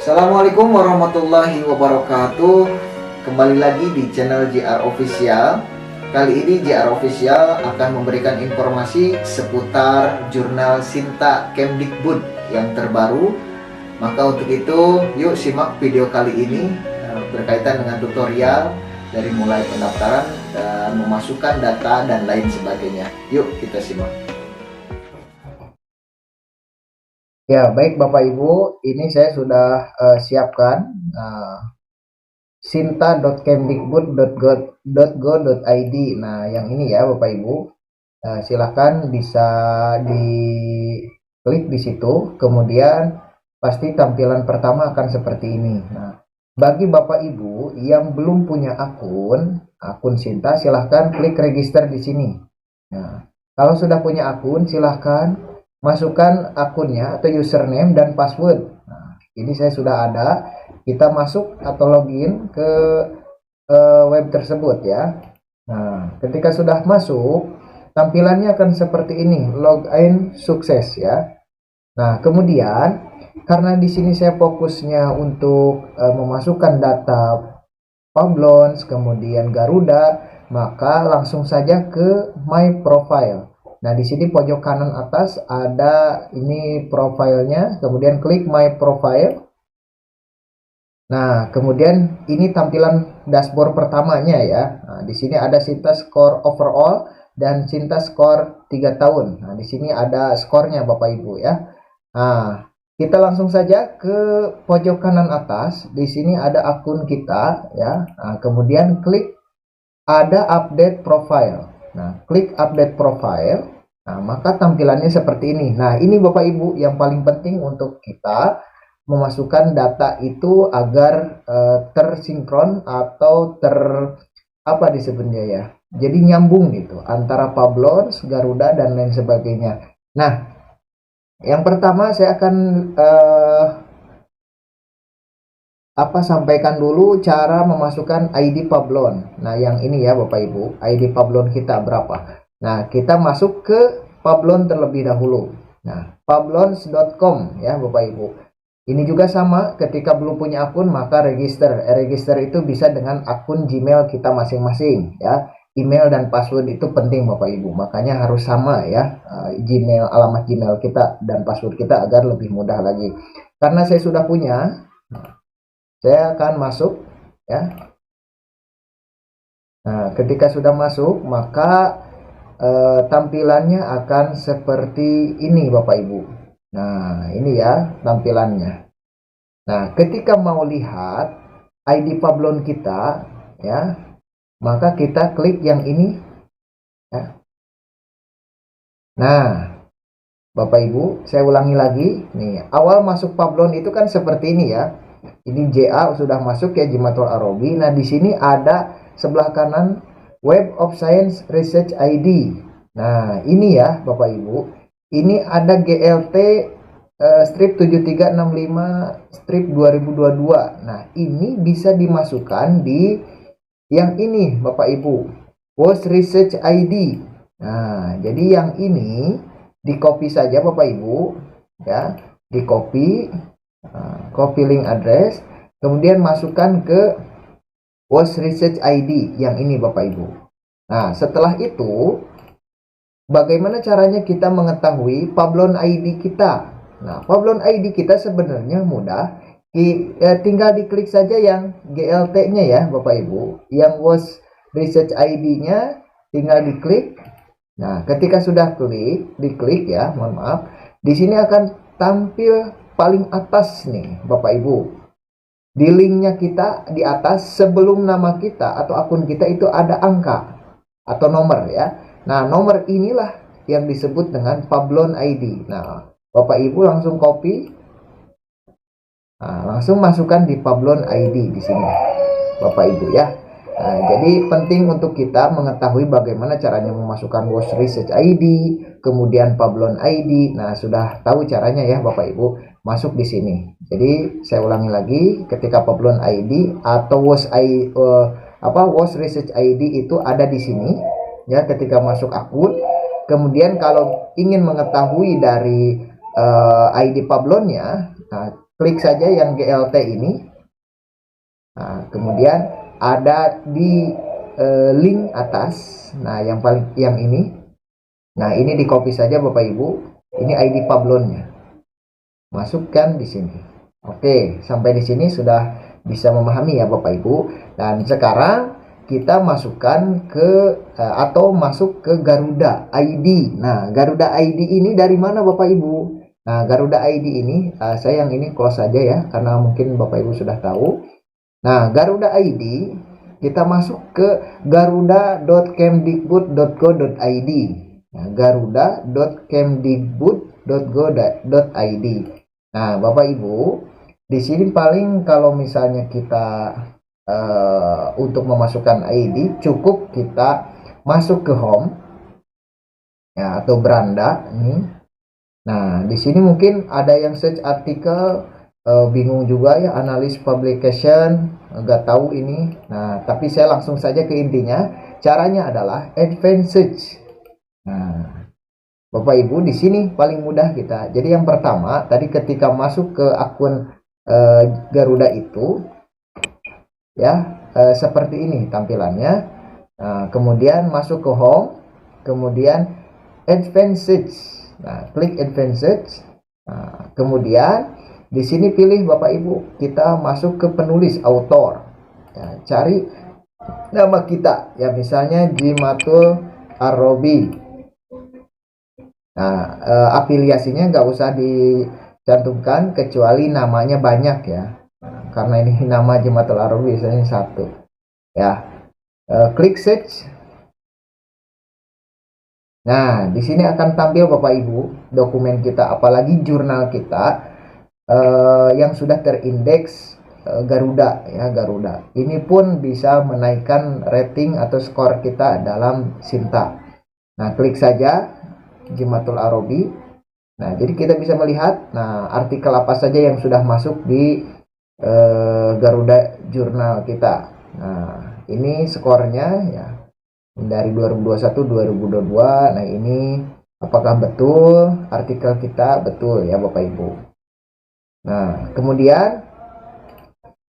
Assalamualaikum warahmatullahi wabarakatuh. Kembali lagi di channel JR Official. Kali ini JR Official akan memberikan informasi seputar jurnal Sinta Kemdikbud yang terbaru. Maka untuk itu, yuk simak video kali ini berkaitan dengan tutorial dari mulai pendaftaran dan memasukkan data dan lain sebagainya. Yuk kita simak. Ya, baik Bapak Ibu, ini saya sudah siapkan sinta.kemdikbud.go.id. Nah, yang ini ya Bapak Ibu, silahkan bisa diklik di situ, kemudian pasti tampilan pertama akan seperti ini. Nah, bagi Bapak Ibu yang belum punya akun Sinta, silahkan klik register di sini. Nah, kalau sudah punya akun, silahkan masukkan akunnya atau username dan password. Nah, ini saya sudah ada. Kita masuk atau login ke web tersebut ya. Nah, ketika sudah masuk, tampilannya akan seperti ini, login sukses ya. Nah, kemudian karena di sini saya fokusnya untuk memasukkan data Pablons, kemudian Garuda, maka langsung saja ke My Profile. Nah, di sini pojok kanan atas ada ini profilnya, kemudian klik My Profile. Nah, kemudian ini tampilan dashboard pertamanya ya. Nah, di sini ada Sinta Score Overall dan Sinta Score 3 tahun. Nah, di sini ada skornya Bapak Ibu ya. Nah, kita langsung saja ke pojok kanan atas. Di sini ada akun kita ya. Nah, kemudian klik ada update profile. Nah, klik update profile. Nah, maka tampilannya seperti ini. Nah, ini Bapak Ibu yang paling penting untuk kita memasukkan data itu agar tersinkron atau apa disebutnya ya. Jadi nyambung gitu antara Pablons, Garuda dan lain sebagainya. Nah, yang pertama saya akan sampaikan dulu cara memasukkan ID Pablon. Nah, yang ini ya Bapak Ibu, ID Pablon kita berapa? Nah, kita masuk ke Pablon terlebih dahulu. Nah, pablons.com ya Bapak Ibu. Ini juga sama, ketika belum punya akun maka register. Register itu bisa dengan akun Gmail kita masing-masing ya. Email dan password itu penting Bapak Ibu. Makanya harus sama ya, Gmail, alamat Gmail kita dan password kita agar lebih mudah lagi. Karena saya sudah punya, saya akan masuk ya. Nah, ketika sudah masuk maka tampilannya akan seperti ini Bapak Ibu. Nah, ini ya tampilannya. Nah, ketika mau lihat ID Pablon kita ya, maka kita klik yang ini ya. Nah, Bapak Ibu, saya ulangi lagi nih. Awal masuk Pablon itu kan seperti ini ya. Ini JA sudah masuk ya, Jimatul Arobi. Nah, di sini ada sebelah kanan Web of Science Research ID. Nah, ini ya Bapak Ibu. Ini ada GLT strip 7365 strip 2022. Nah, ini bisa dimasukkan di yang ini Bapak Ibu. WOS Research ID. Nah, jadi yang ini di copy saja Bapak Ibu ya. Di copy, copy link address, kemudian masukkan ke WOS Research ID yang ini Bapak Ibu. Nah, setelah itu bagaimana caranya kita mengetahui Pablon ID kita? Nah, Pablon ID kita sebenarnya mudah. Tinggal diklik saja yang GLT-nya ya Bapak Ibu. Yang WOS Research ID-nya tinggal diklik. Nah, ketika sudah diklik ya, mohon maaf. Di sini akan tampil paling atas nih Bapak Ibu. Di linknya kita di atas sebelum nama kita atau akun kita itu ada angka atau nomor ya. Nah, nomor inilah yang disebut dengan Pablon ID. Nah, Bapak Ibu langsung copy. Nah, langsung masukkan di Pablon ID di sini. Bapak Ibu ya. Nah, jadi penting untuk kita mengetahui bagaimana caranya memasukkan WOS Research ID, kemudian Pablon ID. Nah, sudah tahu caranya ya Bapak Ibu, masuk di sini. Jadi saya ulangi lagi, ketika Pablon ID atau WOS Research ID itu ada di sini ya ketika masuk akun. Kemudian kalau ingin mengetahui dari ID Pablonnya, nah, klik saja yang GLT ini. Nah, kemudian ada di link atas. Nah, yang ini. Nah, ini di copy saja Bapak Ibu. Ini ID Pablonnya. Masukkan di sini. Oke, sampai di sini sudah bisa memahami ya Bapak Ibu. Dan sekarang kita masukkan ke atau masuk ke Garuda ID. Nah, Garuda ID ini dari mana Bapak Ibu? Nah, Garuda ID ini saya yang ini close saja ya, karena mungkin Bapak Ibu sudah tahu. Nah, Garuda ID kita masuk ke garuda.kemdikbud.go.id. Nah, garuda.kemdikbud.go.id. Nah, Bapak Ibu, di sini paling kalau misalnya kita untuk memasukkan ID cukup kita masuk ke home ya, atau beranda ini. Nah, di sini mungkin ada yang search artikel, bingung juga ya, analis publication, nggak tahu ini. Nah, tapi saya langsung saja ke intinya. Caranya adalah advanced search. Nah, Bapak Ibu, di sini paling mudah kita. Jadi yang pertama tadi ketika masuk ke akun Garuda itu ya, seperti ini tampilannya. Nah, kemudian masuk ke home, kemudian advanced search. Nah, klik advanced search. Nah, kemudian di sini pilih Bapak Ibu, kita masuk ke penulis author. Ya, cari nama kita ya, misalnya Jimatul Arobi. Nah, afiliasinya nggak usah dicantumkan kecuali namanya banyak ya. Nah, karena ini nama Jimatul Arobi biasanya satu. Ya, klik search. Nah, di sini akan tampil Bapak Ibu dokumen kita, apalagi jurnal kita yang sudah terindeks Garuda ya, Garuda. Ini pun bisa menaikkan rating atau skor kita dalam Sinta. Nah, klik saja Jimatul Arobi. Nah, jadi kita bisa melihat artikel apa saja yang sudah masuk di Garuda jurnal kita. Nah, ini skornya ya dari 2021 2022. Nah, ini apakah betul artikel kita? Betul ya Bapak Ibu. Nah, kemudian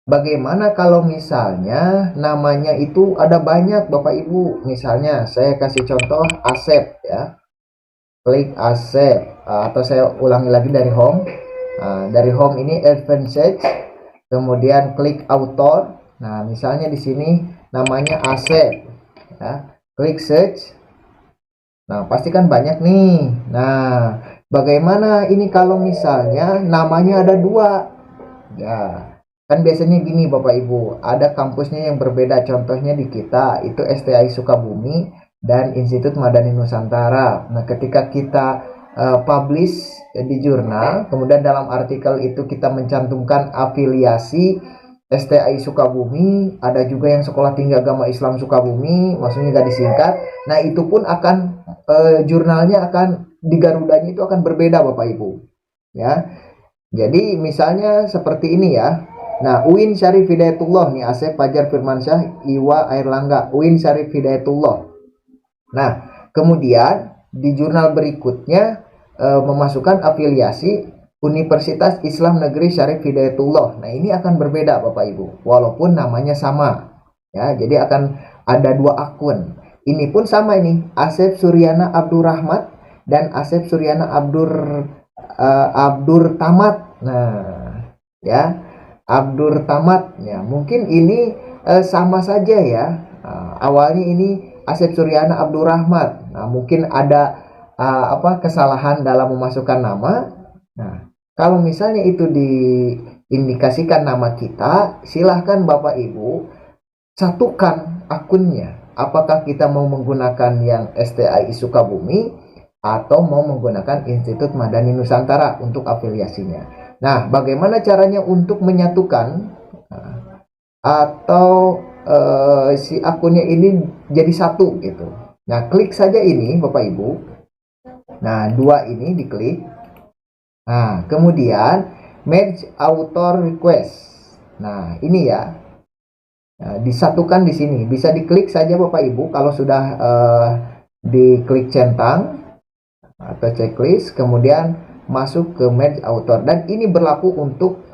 bagaimana kalau misalnya namanya itu ada banyak Bapak Ibu? Misalnya saya kasih contoh Asep ya. Klik Asep, atau saya ulangi lagi dari home. Dari home ini advanced search, kemudian klik author. Nah, misalnya di sini namanya Asep ya. Klik search. Nah, pasti kan banyak nih. Nah, bagaimana ini kalau misalnya namanya ada dua? Ya, kan biasanya gini Bapak Ibu, ada kampusnya yang berbeda. Contohnya di kita itu STI Sukabumi dan Institut Madani Nusantara. Nah, ketika kita publish di jurnal, kemudian dalam artikel itu kita mencantumkan afiliasi STI Sukabumi, ada juga yang Sekolah Tinggi Agama Islam Sukabumi, maksudnya gak disingkat. Nah, itu pun akan jurnalnya akan di Garudanya itu akan berbeda Bapak Ibu ya. Jadi misalnya seperti ini ya. Nah, Uin Syarif Hidayatullah nih, Asep Fajar Firmansyah Iwa Airlangga, Uin Syarif Hidayatullah. Nah, kemudian di jurnal berikutnya memasukkan afiliasi Universitas Islam Negeri Syarif Hidayatullah. Nah, ini akan berbeda Bapak Ibu, walaupun namanya sama. Ya, jadi akan ada dua akun. Ini pun sama ini, Asep Suryana Abdurrahmat dan Asep Suryana Abdur Tamat. Nah, ya, Abdur Tamat ya. Mungkin ini sama saja ya. Awalnya ini Asep Suryana Abdurrahmat. Nah, mungkin ada kesalahan dalam memasukkan nama. Nah, kalau misalnya itu diindikasikan nama kita, silahkan Bapak Ibu satukan akunnya. Apakah kita mau menggunakan yang STI Sukabumi atau mau menggunakan Institut Madani Nusantara untuk afiliasinya. Nah, bagaimana caranya untuk menyatukan atau si akunnya ini jadi satu gitu. Nah, klik saja ini Bapak Ibu. Nah, dua ini diklik. Nah, kemudian merge author request. Nah, ini ya. Nah, disatukan di sini. Bisa diklik saja Bapak Ibu kalau sudah diklik centang atau checklist, kemudian masuk ke merge author, dan ini berlaku untuk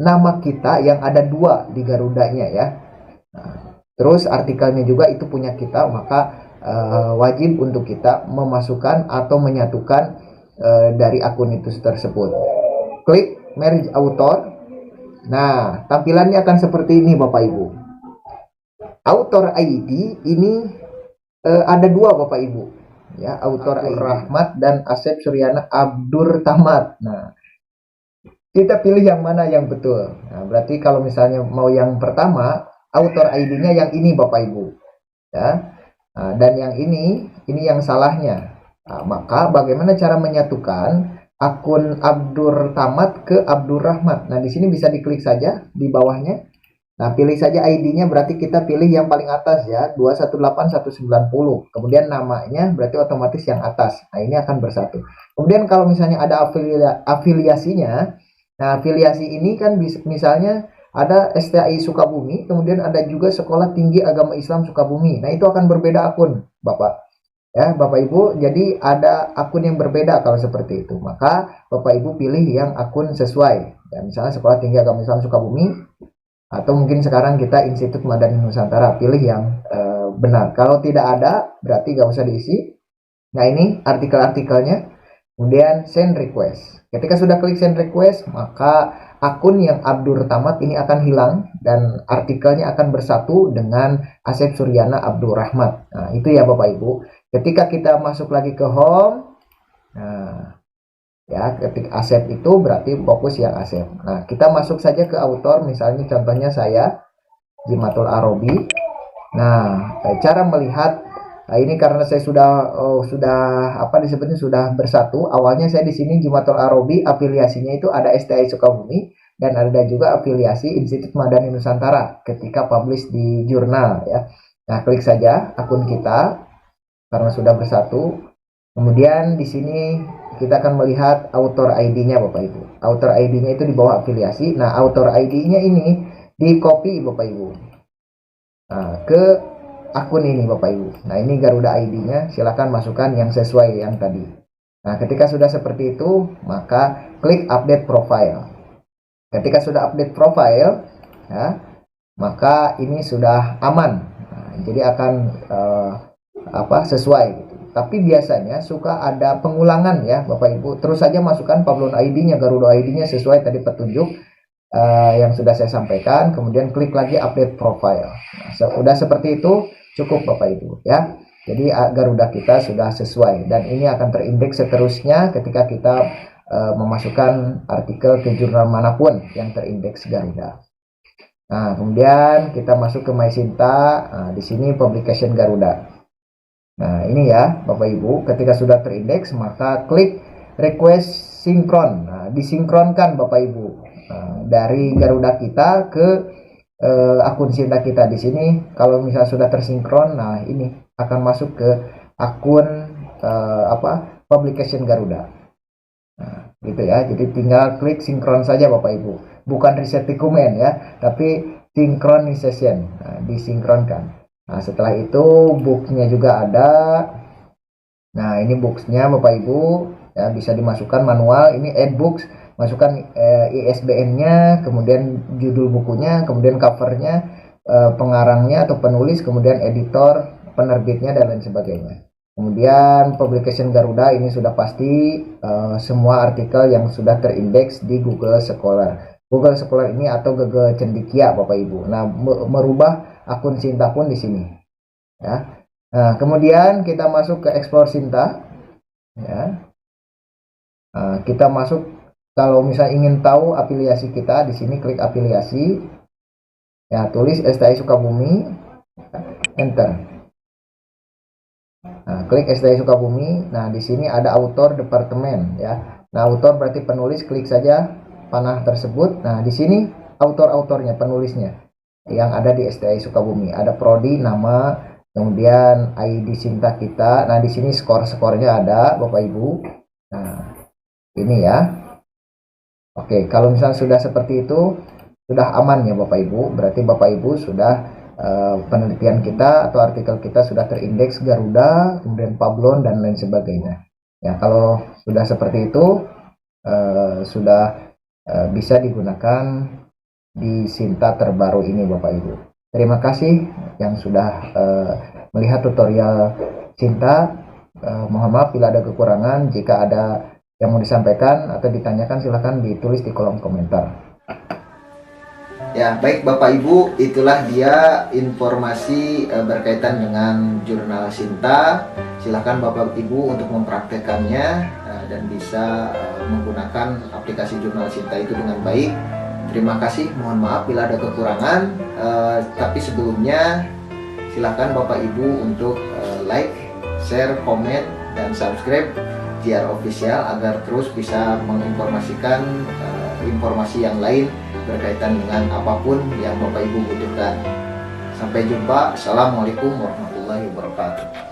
nama kita yang ada 2 di Garudanya ya. Nah, terus artikelnya juga itu punya kita, maka wajib untuk kita memasukkan atau menyatukan dari akun itu tersebut. Klik merge author. Nah, tampilannya akan seperti ini Bapak Ibu. Author ID ini ada 2 Bapak Ibu ya, author ID Rahmat dan Asep Suryana Abdur Tamad. Nah, kita pilih yang mana yang betul. Nah, berarti kalau misalnya mau yang pertama, author ID-nya yang ini Bapak Ibu ya. Nah, dan yang ini yang salahnya. Nah, maka bagaimana cara menyatukan akun Abdur Tamad ke Abdur Rahmat? Nah, di sini bisa diklik saja di bawahnya. Nah, pilih saja ID-nya, berarti kita pilih yang paling atas ya, 218190. Kemudian namanya berarti otomatis yang atas. Nah, ini akan bersatu. Kemudian kalau misalnya ada afiliasinya, nah afiliasi ini kan misalnya ada STI Sukabumi, kemudian ada juga Sekolah Tinggi Agama Islam Sukabumi. Nah, itu akan berbeda akun, Bapak. Ya, Bapak Ibu, jadi ada akun yang berbeda kalau seperti itu. Maka Bapak Ibu pilih yang akun sesuai. Ya, misalnya Sekolah Tinggi Agama Islam Sukabumi, atau mungkin sekarang kita Institut Madani Nusantara, pilih yang benar. Kalau tidak ada, berarti nggak usah diisi. Nah, ini artikel-artikelnya. Kemudian send request. Ketika sudah klik send request, maka akun yang Abdur Tamad ini akan hilang dan artikelnya akan bersatu dengan Asep Suryana Abdur Rahmat. Nah, itu ya Bapak Ibu. Ketika kita masuk lagi ke home, nah ya, ketik Asep itu berarti fokus yang Asep. Nah, kita masuk saja ke author, misalnya contohnya saya Jimatul Arobi. Nah, cara melihat ini karena saya sudah apa disebutnya sudah bersatu. Awalnya saya di sini Jimatul Arobi, afiliasinya itu ada STI Sukabumi dan ada juga afiliasi Institut Madani Nusantara ketika publish di jurnal ya. Nah, klik saja akun kita karena sudah bersatu. Kemudian di sini kita akan melihat author ID-nya Bapak Ibu. Author ID-nya itu di bawah afiliasi. Nah, author ID-nya ini di copy Bapak Ibu. Nah, ke akun ini Bapak Ibu. Nah, ini Garuda ID-nya. Silakan masukkan yang sesuai yang tadi. Nah, ketika sudah seperti itu, maka klik update profile. Ketika sudah update profile, ya, maka ini sudah aman. Nah, jadi akan sesuai gitu. Tapi biasanya suka ada pengulangan ya Bapak Ibu. Terus saja masukkan Pablon ID-nya, Garuda ID-nya sesuai tadi petunjuk yang sudah saya sampaikan. Kemudian klik lagi update profile. Nah, sudah seperti itu cukup Bapak Ibu ya. Jadi Garuda kita sudah sesuai dan ini akan terindeks seterusnya ketika kita memasukkan artikel ke jurnal manapun yang terindeks Garuda. Nah, kemudian kita masuk ke MySinta. Nah, di sini publication Garuda. Nah, ini ya Bapak Ibu, ketika sudah terindeks maka klik request sinkron. Nah, disinkronkan Bapak Ibu dari Garuda kita ke akun Sinta kita di sini. Kalau misalnya sudah tersinkron, nah ini akan masuk ke akun publication Garuda. Nah, gitu ya. Jadi tinggal klik sinkron saja Bapak Ibu. Bukan reset dokumen ya, tapi synchronization. Nah, disinkronkan. Nah, setelah itu booknya juga ada. Nah, ini booksnya Bapak Ibu ya, bisa dimasukkan manual. Ini add books, masukkan ISBN-nya, kemudian judul bukunya, kemudian covernya, pengarangnya atau penulis, kemudian editor, penerbitnya dan lain sebagainya. Kemudian publication Garuda ini sudah pasti semua artikel yang sudah terindeks di Google Scholar. Google Scholar ini atau Google Cendikia Bapak Ibu. Nah, merubah akun Sinta pun di sini. Ya. Nah, kemudian kita masuk ke Explore Sinta. Ya. Nah, kita masuk kalau misalnya ingin tahu afiliasi kita di sini klik afiliasi. Ya, tulis STI Sukabumi. Enter. Nah, klik STI Sukabumi. Nah, di sini ada author departemen ya. Nah, author berarti penulis, klik saja panah tersebut. Nah, di sini author-autornya, penulisnya yang ada di STI Sukabumi. Ada prodi, nama, kemudian ID Sinta kita. Nah, di sini skor-skornya ada Bapak Ibu. Nah, ini ya. Oke, kalau misalnya sudah seperti itu, sudah aman ya Bapak Ibu. Berarti Bapak Ibu sudah penelitian kita atau artikel kita sudah terindeks Garuda, kemudian Pablon dan lain sebagainya. Ya, kalau sudah seperti itu, sudah bisa digunakan di Sinta terbaru ini Bapak Ibu. Terima kasih yang sudah melihat tutorial Sinta. Mohon maaf bila ada kekurangan. Jika ada yang mau disampaikan atau ditanyakan, silahkan ditulis di kolom komentar. Ya, baik Bapak Ibu, itulah dia informasi berkaitan dengan jurnal Sinta. Silahkan Bapak Ibu untuk mempraktekannya dan bisa menggunakan aplikasi jurnal Sinta itu dengan baik. Terima kasih, mohon maaf bila ada kekurangan. Tapi sebelumnya silahkan Bapak Ibu untuk like, share, komen, dan subscribe JR Official agar terus bisa menginformasikan informasi yang lain berkaitan dengan apapun yang Bapak Ibu butuhkan. Sampai jumpa. Assalamualaikum warahmatullahi wabarakatuh.